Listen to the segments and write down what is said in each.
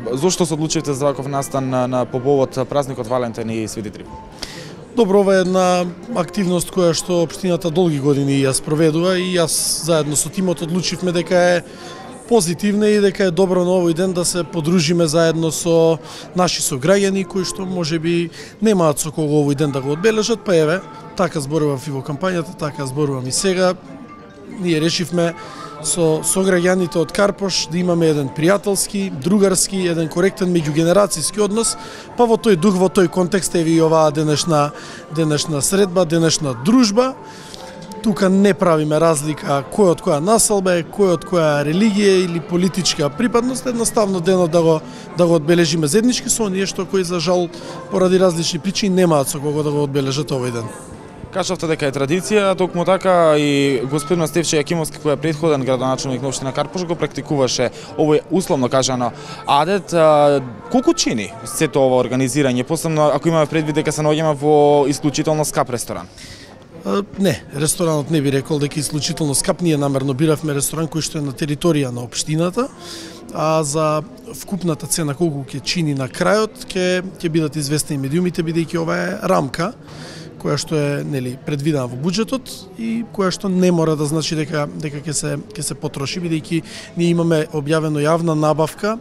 Зошто се одлучивте за ваков настан на по повод празникот Валентин и Свети Трифон? Добро, ова е една активност која што општината долги години ја спроведува и јас заедно со тимот одлучивме дека е позитивна и дека е добро на овој ден да се подружиме заедно со наши сограѓани кои што можеби немаат со кого овој ден да го одбележат, па еве, така зборував и во кампањата, така зборувам и сега. Ние решивме со сограѓаните од Карпош да имаме еден пријателски, другарски, еден коректен меѓугенерацијски однос, па во тој дух, во тој контекст е и оваа денешна средба, денешна дружба. Тука не правиме разлика кој од која населба е, кој од која религија или политичка припадност, едноставно денот да го одбележиме заеднички со оние што кои за жал поради различни причини немаат со кого да го одбележат овој ден. Кажавте дека е традиција, токму така и господин Стефче Јакимовски, кој е претходен градоначелник на општина Карпош, го практикуваше овој условно кажано адет. Колку чини сето ова организирање, посебно ако имаме предвид дека се наоѓаме во исклучително скап ресторан? Не, ресторанот не би рекол дека е исклучително скап. Ние намерно биравме ресторан кој што е на територија на општината, а за вкупната цена колку ќе чини на крајот ќе бидат известни медиумите, бидејќи ова е рамка која што е предвидена во буџетот и која што не мора да значи дека ќе се потроши, бидејќи ние имаме објавено јавна набавка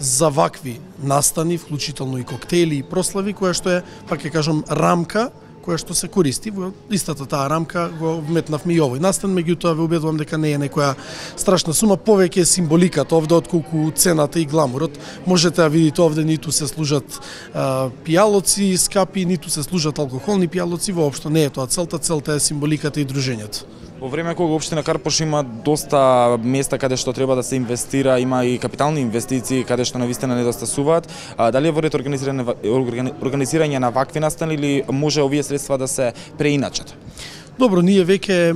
за вакви настани, вклучително и коктели и прослави, која што е, пак ќе кажам, рамка која што се користи. Во истата таа рамка го вметнавме и овој настан, меѓутоа ве убедувам дека не е некоја страшна сума, повеќе е символиката овде отколку цената и гламурот. Можете да видите овде ниту се служат пијалоци скапи, ниту се служат алкохолни пијалоци, воопшто не е тоа целта е символиката и дружењето. Во време кога општина Карпош има доста места каде што треба да се инвестира, има и капитални инвестиции каде што навистина недостасуваат, дали е во ред организирање на вакви настани или може овие средства да се преиначат? Добро, ние веќе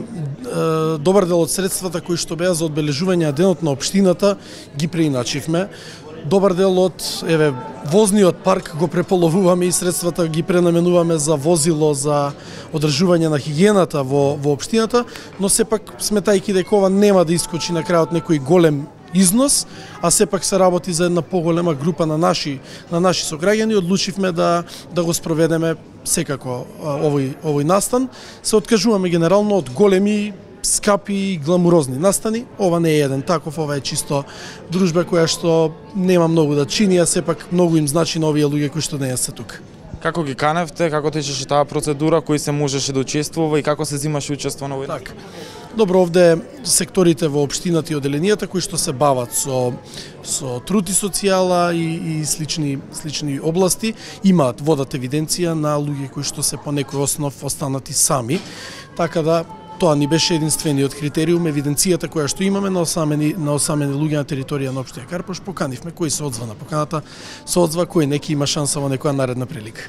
добар дел од средствата кои што беа за одбележување на денот на општината ги преиначивме. Добар дел од возниот парк го преполовуваме и средствата ги пренаменуваме за возило за одржување на хигиената во општината, но сепак сметајќи дека ова нема да искочи на крајот некој голем износ, а сепак се работи за една поголема група на наши сограѓани, одлучивме да го спроведеме секако овој настан. Се откажуваме генерално од големи, скапи и гламурозни настани. Ова не е еден таков, ова е чисто дружба која што нема многу да чини, а сепак многу им значи на овие луѓе кои што денес се тука. Како ги каневте, како течеше таа процедура, кој се можеше да учествува и како се земаше учество на овој? Така. Добро, овде секторите во општината и оделенијата кои што се бават со труд и социјала и слични области имаат водат евиденција на луѓе кои што се по некој основ останати сами, така да тоа ни беше единствениот критериум, евиденцијата која што имаме на осамени луѓе на територија на општина Карпош. Поканивме кој се одзва на поканата, се одзва, кој неки има шанса во некоја наредна прилика.